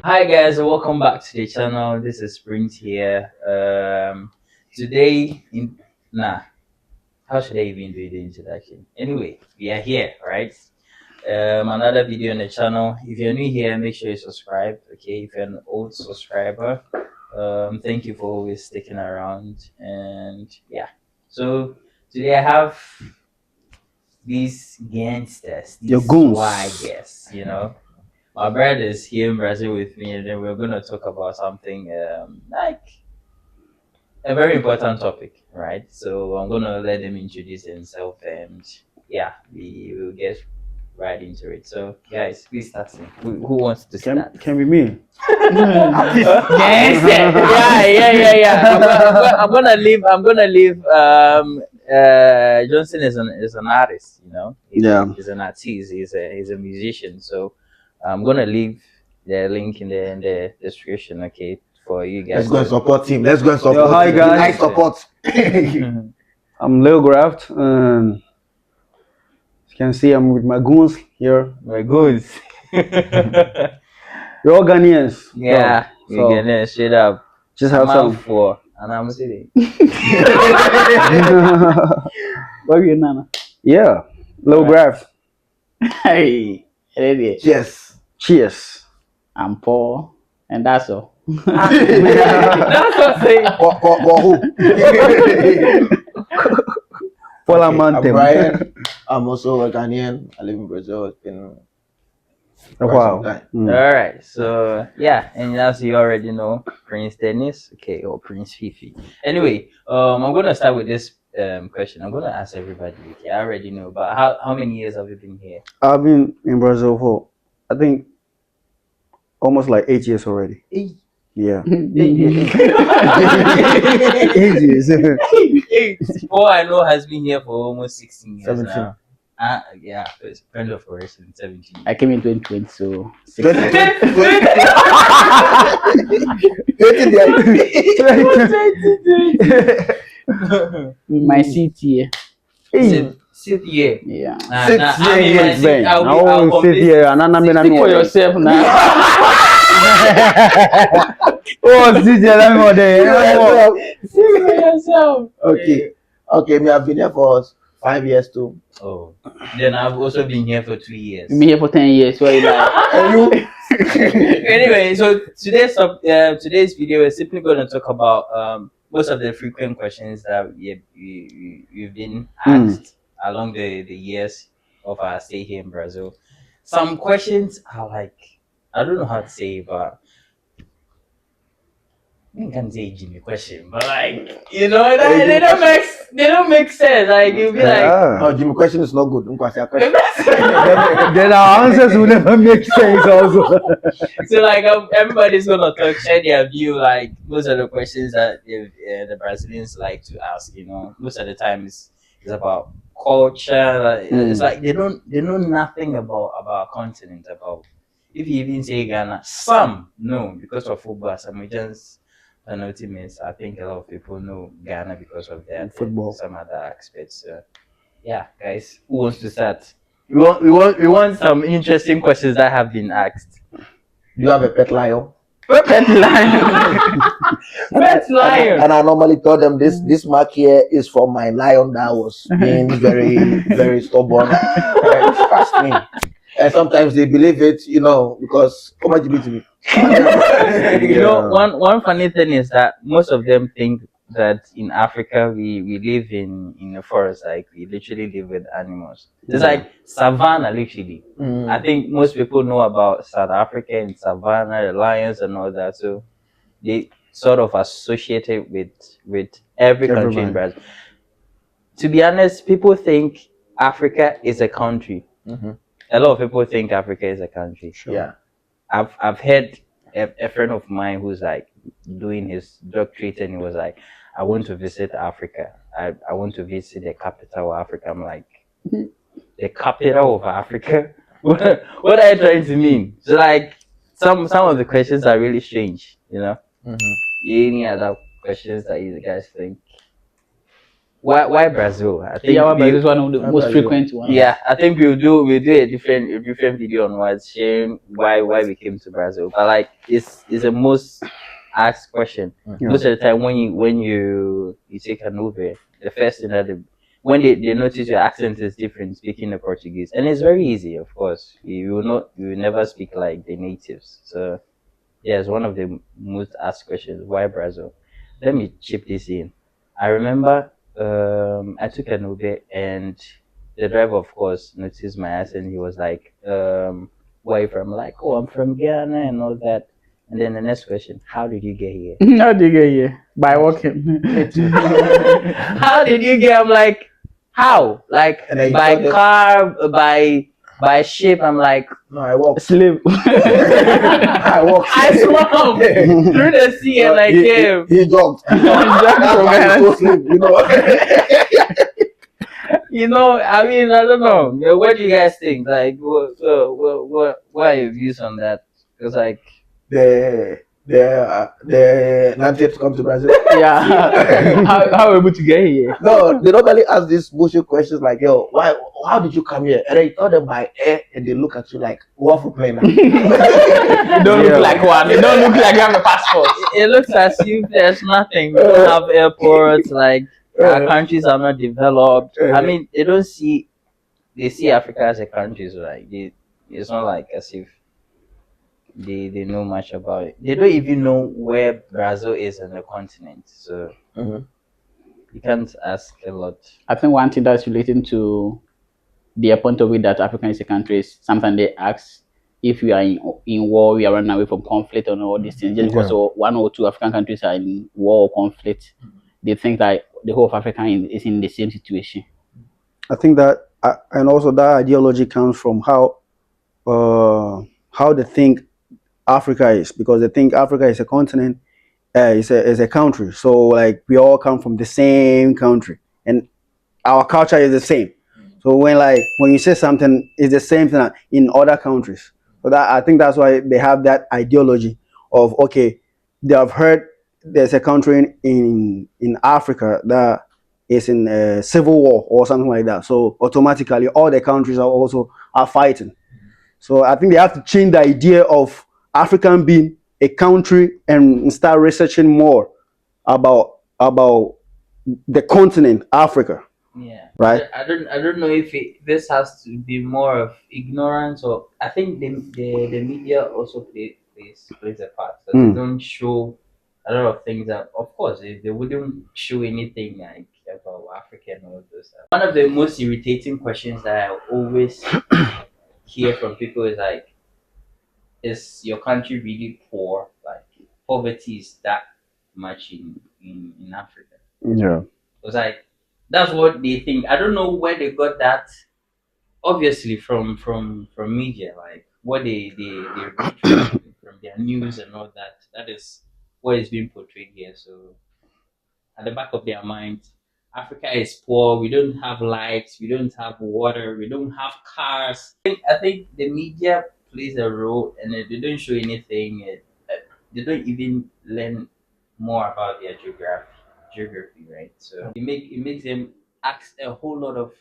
Hi guys, welcome back to the channel. This is Sprint here. Today in how should I even do the introduction? Anyway, we are here, right? Another video on the channel. If you're new here, make sure you subscribe. Okay, if you're an old subscriber, thank you for always sticking around. And yeah, so today I have these gangsters, Your these goons. swaggers, my brother is here in Brazil with me, and then we're gonna talk about something like a very important topic, right? So I'm gonna let them introduce themselves, and yeah, we will get right into it. So, guys, please start. Who wants to start? Can be me. Yes, yeah. I'm gonna leave. Johnson is an artist, He's an artist. He's a musician. So I'm gonna leave the link in the description, okay, for you guys. Let's go and support him. Let's go and support Yo, hi, him. guys. Nice support. I'm Leo Graft, and as you can see, I'm with my goons here. My goons. We're all Ghanaians. Yeah, so we're gonna straight up. just have I'm out some. for, and I'm sitting. Where are you, Nana? Yeah, Leo Graft. Hey, ready? Yes. Cheers. I'm Paul, and that's all. That's what I'm saying. For who? Paul I'm Amantem. Brian. I'm also a Ghanaian. I live in Brazil. It's been Wow. quite some time. All right, so yeah, and as you already know, Prince Dennis, okay, or Prince Fifi. Anyway, I'm gonna start with this question. I'm gonna ask everybody. Okay, I already know, but how many years have you been here? I've been in Brazil for, I think, almost like 8 years already. Yeah. 8 years. All I know has been here for almost 16 years 17. now. Yeah, it's friend of operation 17. I came in 2020, so 20. my seat here. Sit here. Yeah. Sit I mean, my seat, Ben, I I'll will sit complete- here and I'm Speak for yourself now. Oh, sit here, let me go there. Speak for yourself. Okay, me, I've been here for 5 years too. Oh, then I've also been here for 2 years. You've been here for 10 years. What are you like? Anyway, so today's video is simply going to talk about most of the frequent questions that we've been asked along the years of our stay here in Brazil. Some questions are like, I don't know how to say it, but I can't say Jimmy question, but like, they don't make sense. Like, you'll be like, No, Jimmy, question is not good. Question. Then our answers will never make sense also. so like everybody's gonna share their view. Like most of the questions that the Brazilians like to ask, most of the time is about culture. Like, it's like they know nothing about our continent. About if you even say Ghana, some know because of football. Some regions are not teammates. I think a lot of people know Ghana because of that Football. some other aspects. Yeah, guys, who wants to start? We want some interesting questions that have been asked. Do you have a pet lion? Pet lion. Pet lion. And I normally tell them this mark here is for my lion that was being very, very stubborn. Trust me. And sometimes they believe it, because how much you One funny thing is that most of them think that in Africa we live in a forest, like we literally live with animals. It's like savannah, literally. I think most people know about South Africa and savannah, the lions and all that, so they sort of associate it with every country in Brazil. To be honest, people think Africa is a country. A lot of people think Africa is a country. Sure. Yeah. I've heard a friend of mine who's like doing his doctorate, and he was like, I want to visit Africa. I want to visit the capital of Africa. I'm like, the capital of Africa? What are you trying to mean? So like some of the questions are really strange, Any other questions that you guys think? why Brazil? I think Yeah, but it's one of the most Brazil. frequent ones. yeah, I think we'll do a different video on what sharing why we came to Brazil. But like it's a most asked question. Yeah. Most of the time when you take an Uber, the first thing that when they notice your accent is different speaking the Portuguese. And it's very easy, of course. You will never speak like the natives. So yeah, it's one of the most asked questions. Why Brazil? Let me chip this in. I remember I took an Uber and the driver, of course, noticed my accent. He was like, where are you from? I'm like, oh, I'm from Ghana and all that. And then the next question, how did you get here? How do you get here? By walking. How did you get? I'm like, how? Like And then you by told them- car, by ship. I'm like, No, I walk. Slave. I walk. I swam through the sea and I came. He jogged. That's from why he's Ghana. so slim, you know. You know, I mean, I don't know. What do you guys think? Like, what are your views on that? Because like, the natives come to Brazil. Yeah. How are we able to get here? No, they normally ask these bullshit questions like, yo, why? How did you come here? And then you tell them by air, and they look at you like, what for playing? You don't Yeah. look like one. You don't look like you have a passport. it looks as if there's nothing. We don't have airports. Like, our countries are not developed. I mean, they see Africa as a country. So like, it's not like as if they know much about it. They don't even know where Brazil is on the continent. So you can't ask a lot. I think one thing that's relating to their point of view that Africa is a country is sometimes they ask if we are in war, we are running away from conflict and all these things. Just because one or two African countries are in war or conflict, they think that the whole of Africa is in the same situation. I think that, and also that ideology comes from how they think Africa is, because they think Africa is a continent, is a country. So like we all come from the same country, and our culture is the same. So when you say something, it's the same thing in other countries. So that I think that's why they have that ideology of, okay, they have heard there's a country in Africa that is in a civil war or something like that. So automatically all the countries are fighting. So I think they have to change the idea of African being a country and start researching more about the continent Africa. Yeah, Right. I don't know if this has to be more of ignorance, or I think the media also plays a part. So they don't show a lot of things that, of course, they wouldn't show anything like about Africa and all those stuff. One of the most irritating questions that I always hear from people is like, is your country really poor? Like, poverty is that much in Africa? Yeah. It's like that's what they think. I don't know where they got that. Obviously from media, like what they read from their news and all that. That is what is being portrayed here. So at the back of their minds, Africa is poor. We don't have lights. We don't have water. We don't have cars. I think the media plays a role, and they don't show anything. They don't even learn more about their geography, right? So it makes them ask a whole lot of.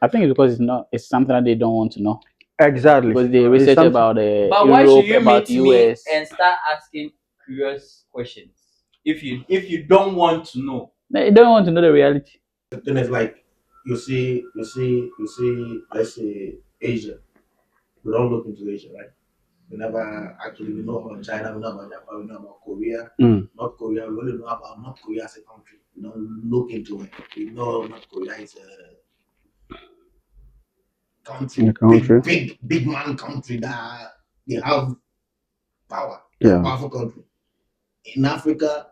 I think it's because it's something that they don't want to know. Exactly. Because they It's research something- about But why should Europe, you about meet me US. and start asking curious questions if you don't want to know? They don't want to know the reality. The thing is like you see, let's say Asia. We don't look into Asia, right? We never actually we know about China, we know about Japan, we know about Korea. North Korea, we only know about North Korea as a country. We don't look into it. We know North Korea is a country, A country. big man country that they have power. Yeah. Powerful country. In Africa,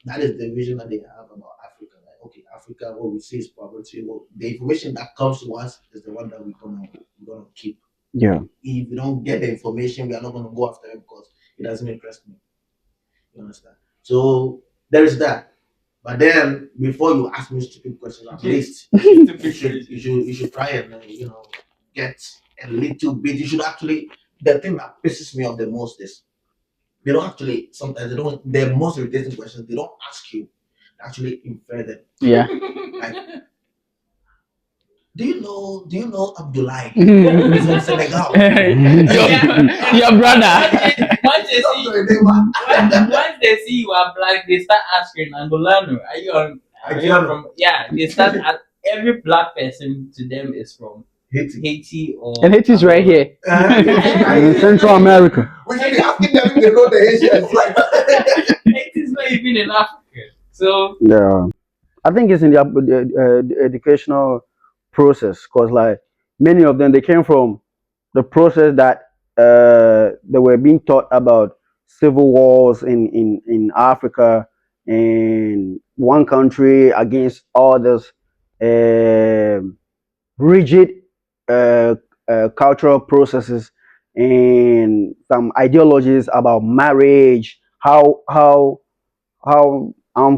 that is the vision that they have about Africa. Like, okay, Africa, what we see is poverty. Well, the information that comes to us is the one that we're gonna keep. Yeah. If we don't get the information, we are not gonna go after it because it doesn't interest me. You understand? So there is that. But then before you ask me stupid questions, at least you should try and get a little bit. You should actually. The thing that pisses me off the most is they don't actually. Sometimes they don't. The most irritating questions they don't ask you actually infer them. Yeah. Like, do you know Abdullah from Senegal? Your brother. Once they see once they see you are black, they start asking Angolano, are you from they start every black person to them is from Haiti or And it is right here. In Central America. We should be asking them if they know the Asians. Like, Haiti is not even in Africa. So Yeah, I think it's in the educational process because like many of them they came from the process that they were being taught about civil wars in Africa and one country against others, um rigid uh, cultural processes and some ideologies about marriage, how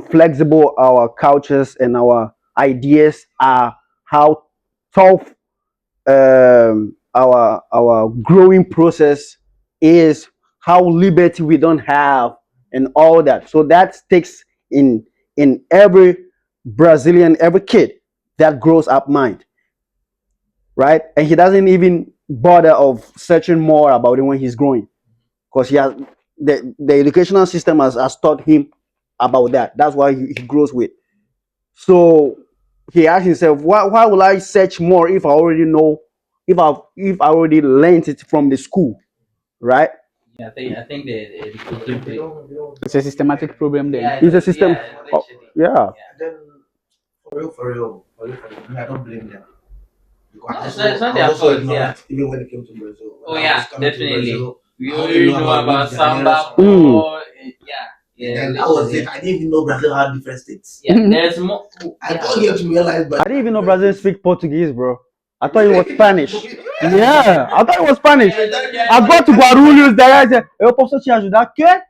flexible our cultures and our ideas are, how tough our growing process is, how liberty we don't have, and all that. So that sticks in every Brazilian, every kid that grows up mind, right? And he doesn't even bother of searching more about it when he's growing, because he has the educational system has taught him about that. That's why he grows with. So he asked himself, why will I search more if I already know, if I already learned it from the school, right? I think the education they thing. don't. It's a systematic problem Yeah, then. It's a system. Oh, literally. yeah. Then for real, I mean, I don't blame them. Because No, it's not I their was also fault. Yeah. ignorant even when it came to Brazil. Oh When I yeah, was coming to definitely. Brazil, We I only only know know about about which Ghanaians samba, are. or yeah, And yeah, then that was literally. it. I didn't even know Brazil had different states. Yeah, there's more. I Yeah. got here to realize, but I didn't even know Brazil speak Portuguese, bro. I thought it was Spanish. Yeah, I thought it was Spanish. I got to Guarulhos, there I said, eu posso te ajudar? Quê?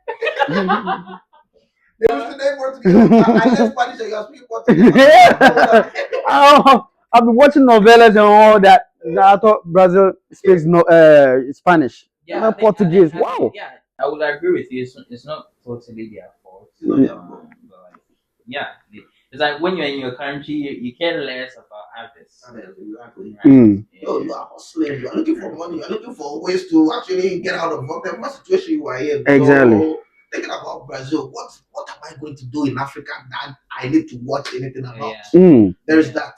They used to name Portuguese. I learned Spanish and you are speaking Portuguese. Yeah. I've been watching novelas and all that. I thought Brazil speaks no Spanish. Yeah, Not Portuguese. Wow. yeah, I would agree with you. It's not totally their fault. But like, yeah, it's like when you're in your country, you care less about others. Exactly. Right? Mm. Yo, you are hustling. You are looking for money. You are looking for ways to actually get out of whatever situation you are in. Exactly. So, thinking about Brazil, what am I going to do in Africa that I need to watch anything about? Yeah. Mm. There is that.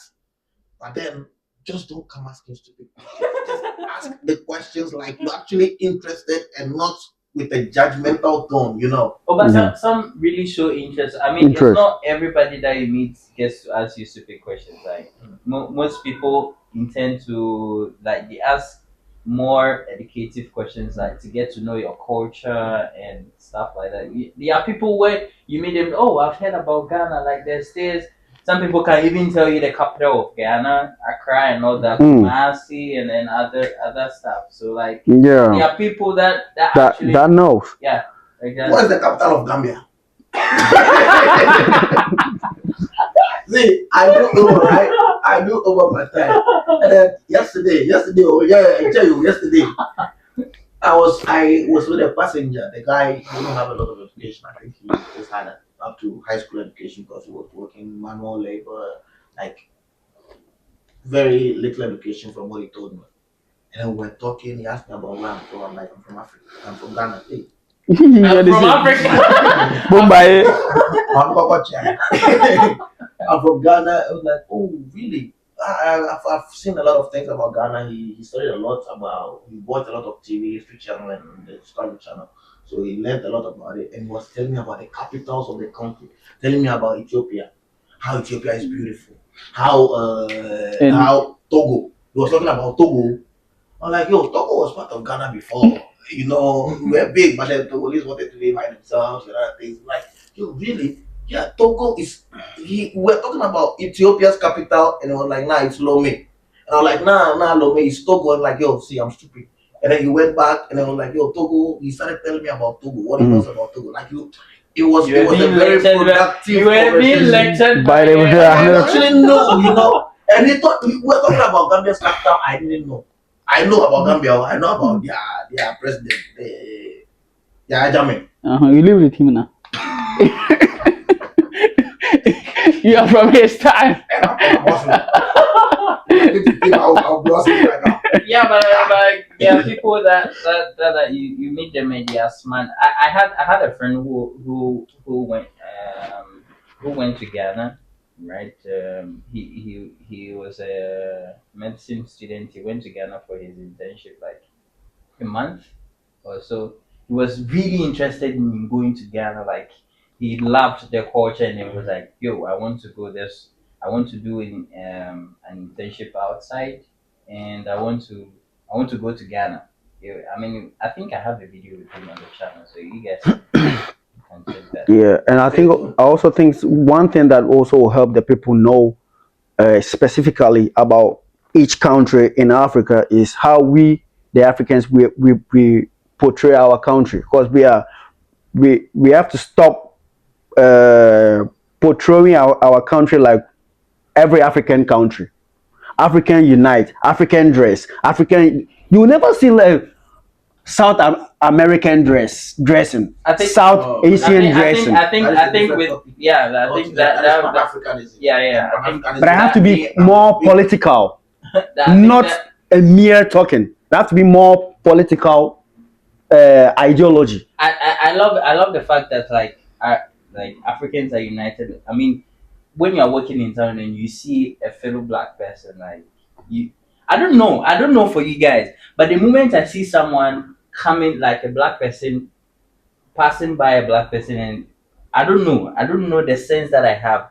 But then, just don't come asking stupid questions. Just ask the questions like you're actually interested and not with a judgmental tone, you know. Oh, but Yeah. some really show interest. I mean, it's Interest. not everybody that you meet gets to ask you stupid questions. Like most people intend to they ask more educative questions, like to get to know your culture and stuff like that. There are people where you meet them. Oh, I've heard about Ghana. Like there's this. Some people can even tell you the capital of Ghana, Accra, and all that, Kumasi, and then other stuff. So like, there Yeah. are people that That actually that knows. yeah. Like that. What is the capital of Gambia? See, I do over, right? I do over my time. And then yesterday, oh yeah, I tell you, yesterday, I was with a passenger. The guy didn't have a lot of education. I think he just had up to high school education because he was working manual labor, like very little education from what he told me. And then we were talking. He asked me about where I'm from. I'm like, I'm from Africa. I'm from Ghana. Hey, I'm from Africa. Mumbai. I'm from Ghana. I was like, oh, really? I've seen a lot of things about Ghana. He studied a lot about, he watched a lot of TV, History Channel, and the Discovery Channel. So he learned a lot about it and he was telling me about the capitals of the country, telling me about Ethiopia, how Ethiopia is beautiful, how Togo. He was talking about Togo. I'm like, yo, Togo was part of Ghana before. You know, we were big, but then Togolese wanted to live by themselves and other things. Like, yo, really? Yeah, Togo is. We're talking about Ethiopia's capital, and it was like, nah, it's Lome. And I was like, nah, Lome is Togo. And like, yo, see, I'm stupid. And then he went back, and then was like, yo, Togo. He started telling me about Togo, what he knows about Togo. Like, it was a very productive You were being conversation. lectured By the way, I actually know, you know. And he thought we were talking about Gambia's capital. I didn't know. I know about Gambia. I know about their president, their Ajame. You live with him now. You are from his time. And I'm Muslim. I need to think I'll be Muslim right now. Yeah, but there are people that you meet them and they are smart. I had a friend who went to Ghana, right? He was a medicine student. He went to Ghana for his internship like a month or so. He was really interested in going to Ghana. Like he loved the culture and he was like, "Yo, I want to go this. I want to do an internship outside, and I want to go to Ghana." Yeah, I mean, I think I have a video with him on the channel, so you guys can check that. Yeah, and I also think one thing that also will help the people know specifically about each country in Africa is how we, the Africans, we portray our country, because we have to stop portraying our country like every African country. African unite, African dress, African. You will never see like American dressing, I think South I Asian dressing. I think with yeah, I think that Africanism. yeah, I think But I have to be that- more political, that- I think not that- a mere talking. There have to be more political ideology. I love the fact that like Africans are united. I mean, when you're walking in town and you see a fellow black person, like you, I don't know for you guys, but the moment I see someone coming like a black person passing by a black person, and I don't know the sense that I have.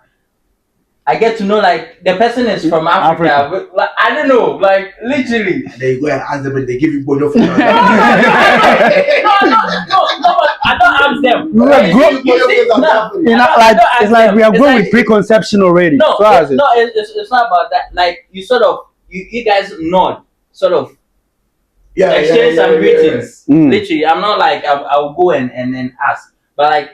I get to know like the person is from Africa. Africa. But, like, I don't know, like literally. And then you go and ask them and they give you bojo food. No, I don't ask them. We are grow- You like don't ask it's like them. we are It's going like- with preconception already. No, So as it's not about that. Like you sort of you guys nod, sort of exchange some greetings. Mm. Literally, I'm not like I'll go and then ask, but like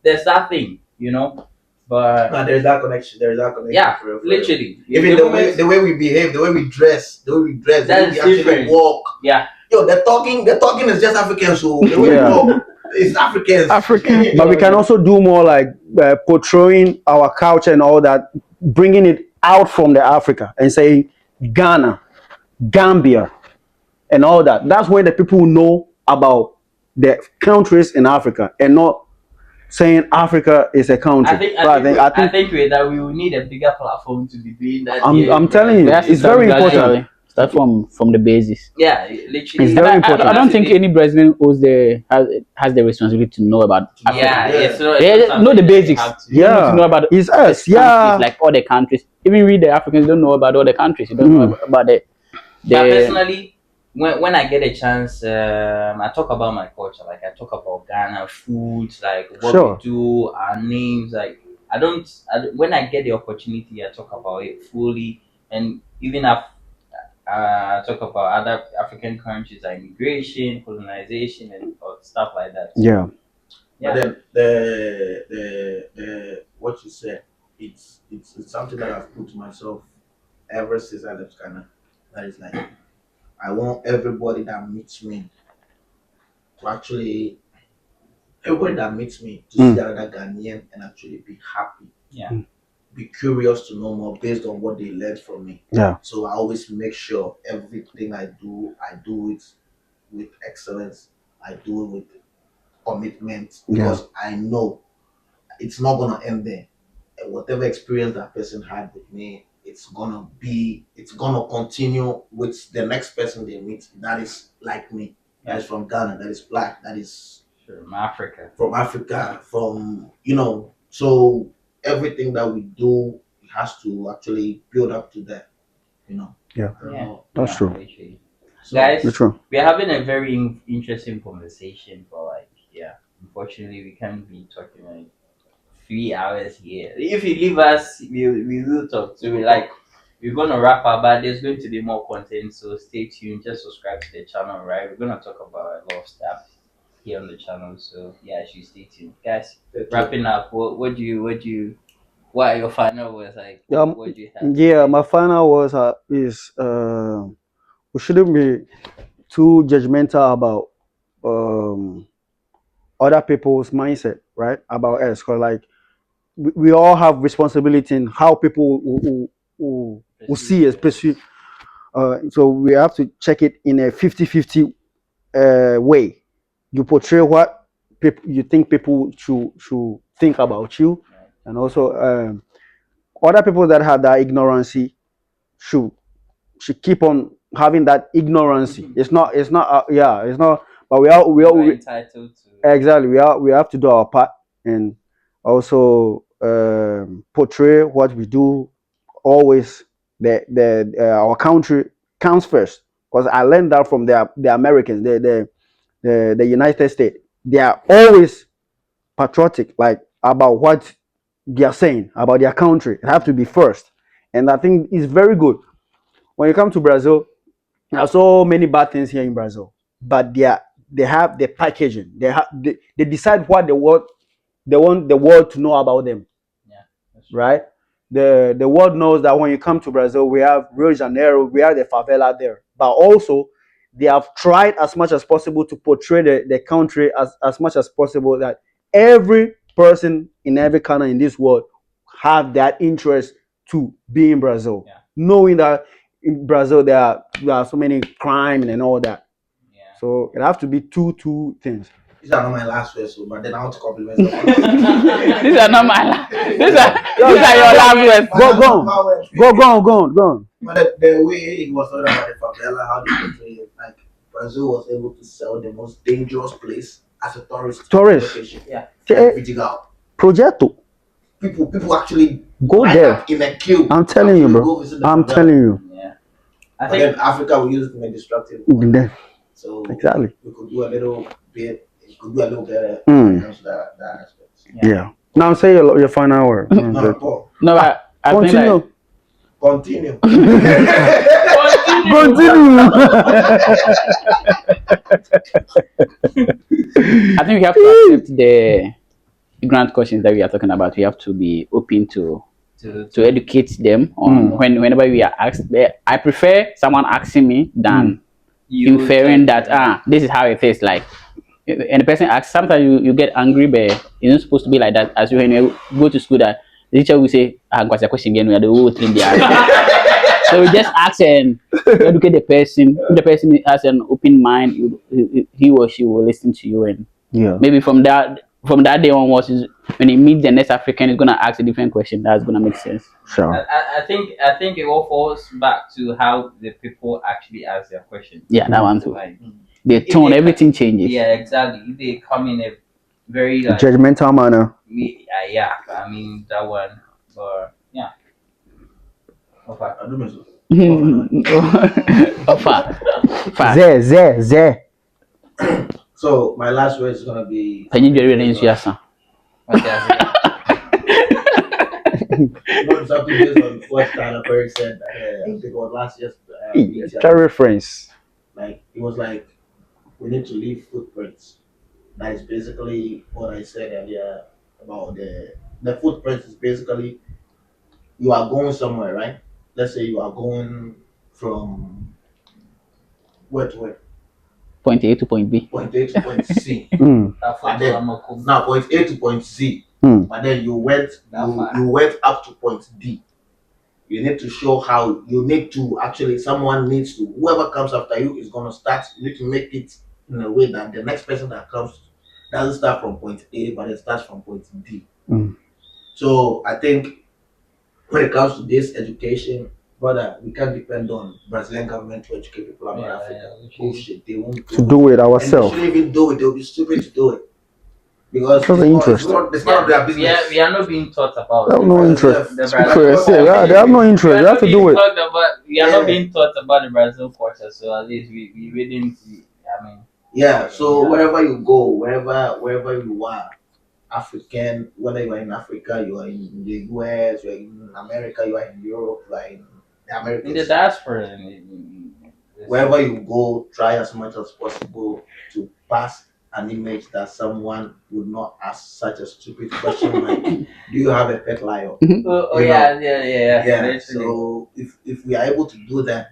there's that thing, you know. But No, there's that connection. There's that connection. yeah, for real. literally. Even the way we behave, the way we dress, the way we That's actually different. walk. Yeah, Yo, the talking is just African, so the way Yeah. we talk is Africans. African. but we can also do more like portraying our culture and all that, bringing it out from the Africa and saying Ghana, Gambia, and all that. That's when the people know about the countries in Africa, and not saying Africa is a country. I think that we will need a bigger platform to be doing that. I'm telling you, We have to it's start very gradually. important. Start from the basis. Yeah, literally. It's very important. I don't think any Brazilian has the responsibility to know about Africa. Yeah, it's not, They it's know something the that they basics. have to- You Yeah. need to know about It's us, countries, yeah. like other countries. Even we, the Africans, don't know about other countries. You don't know about But the personally, when I get a chance, I talk about my culture. Like I talk about Ghana food, like what Sure. we do, our names. Like when I get the opportunity, I talk about it fully, and even talk about other African countries like immigration, colonization, and stuff like that. Yeah. Yeah. But then the what you said, it's something that I've put to myself ever since I left Ghana. That is like I want everybody that meets me to actually everybody that meets me to see another Ghanaian and actually be happy. Yeah. Be curious to know more based on what they learned from me. Yeah. So I always make sure everything I do it with excellence. I do it with commitment because I know it's not gonna end there. And whatever experience that person had with me, it's gonna continue with the next person they meet that is like me, that is from Ghana, that is black, that is From Africa. from so everything that we do has to actually build up to that, Yeah. I don't Yeah. know. That's true. Literally. So, Guys, That's true. we're having a very interesting conversation, but unfortunately we can't be talking like 3 hours here. If you leave us, we will talk to you. Like we're gonna wrap up, but there's going to be more content, so stay tuned. Just subscribe to the channel, right? We're gonna talk about a lot of stuff here on the channel, so yeah, you stay tuned, guys. Wrapping up, what are your final words like? What do you have? Yeah, my final words is we shouldn't be too judgmental about other people's mindset, right? About us, because like we all have responsibility in how people will see, especially. So we have to check it in a 50-50 way. You portray what people you think people should think about you, and also other people that have that ignorancy should keep on having that ignorancy. It's not yeah, it's not. But We're entitled to. exactly, we have to do our part and also portray what we do always. Our country counts first, because I learned that from the Americans, the United States. They are always patriotic, like about what they are saying about their country. It have to be first, and I think it's very good. When you come to Brazil, there are so many bad things here in Brazil, but they have the packaging. They decide what they want the world to know about them. Yeah, right? The world knows that when you come to Brazil, we have Rio de Janeiro, we have the favela there, but also they have tried as much as possible to portray the country as much as possible, that every person in every corner in this world have that interest to be in Brazil, knowing that in Brazil there are so many crime and all that. Yeah. So it have to be two things. These are not my last words, but then I want to compliment the These are not my these are your last words. Go on. But the way he was talking about the favela, how they portray it, like Brazil was able to sell the most dangerous place as a tourist location. Yeah. Vidigal. Projeto. People actually go there in a queue. I'm telling you, bro. I'm telling you. Yeah. I think Africa will use it in a destructive way. So exactly, we could do a little bit. It could do a little better when it comes to that aspect. Yeah. Now say your final word. No, I continue. Continue. Continue. I think we have to accept the ignorant questions that we are talking about. We have to be open to educate them on whenever we are asked. I prefer someone asking me than inferring that this is how it is. Like, and the person asks, sometimes you get angry, but it's not supposed to be like that. As when you go to school, that the teacher will say, what's the question again? We are the whole thing there. So we just ask and educate the person. If the person has an open mind, he or she will listen to you, and maybe from that day onwards, when he meets the next African, he's gonna ask a different question. That's gonna make sense. Sure. I think it all falls back to how the people actually ask their questions. Yeah, that one too. Like, the tone, everything changes. Yeah, exactly. If they come in a very judgmental manner. Yeah, I mean that one, but yeah. Zé. So my last word is gonna be. Can you get into your son? Something based on what Tyler Perry said. I think it was last year's. Reference. Like it was like, we need to leave footprints. That is basically what I said earlier about the footprints. Is basically, you are going somewhere, right? Let's say you are going from where to where? Point A to point B. Point A to point C. Now point A to point C. But then you went up to point D. You need to show how you need to actually, someone needs to, whoever comes after you is gonna start. You need to make it in a way that the next person that comes doesn't start from point A, but it starts from point D. So I think when it comes to this education, brother, we can't depend on Brazilian government to educate people about Africa. Bullshit, they won't do it ourselves. They shouldn't even do it. They'll be stupid to do it. Because it's not their business. We are not being taught about. They have no interest. They have no interest. You have to do it. We are not being taught about the Brazil culture, so at least we didn't. I mean. Yeah. So wherever you go, wherever you are, African, whether you are in Africa, you are in the US, you are in America, you are in Europe, you are in the Americas. In the diaspora. Wherever you go, try as much as possible to pass an image that someone would not ask such a stupid question like, do you have a pet lion? Yeah. So if we are able to do that,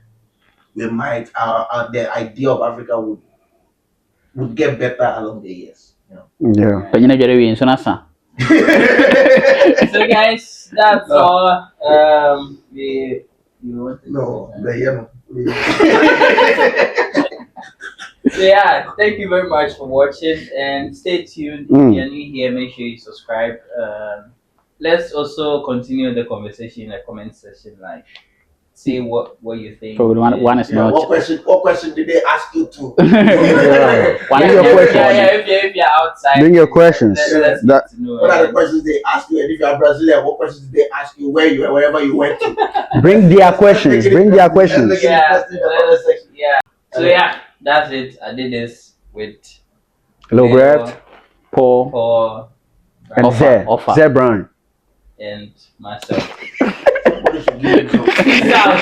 we might the idea of Africa would get better along the years. Yeah. So guys, that's all. You wanted to No, say the so yeah, thank you very much for watching and stay tuned. If you're new here, make sure you subscribe. Let's also continue the conversation in the comment section. Like, say what you think. So one is not. What question did they ask you to? One Bring your is questions. If you're outside, Bring your questions. Let's That- get to know. What are the questions they ask you? And if you are Brazilian, what questions did they ask you wherever you went to? Bring their questions. Bring their questions. Yeah. So yeah, that's it. I did this with Logreft Paul and Offer. Zé Brown. and myself. Somebody should give it to Peace out.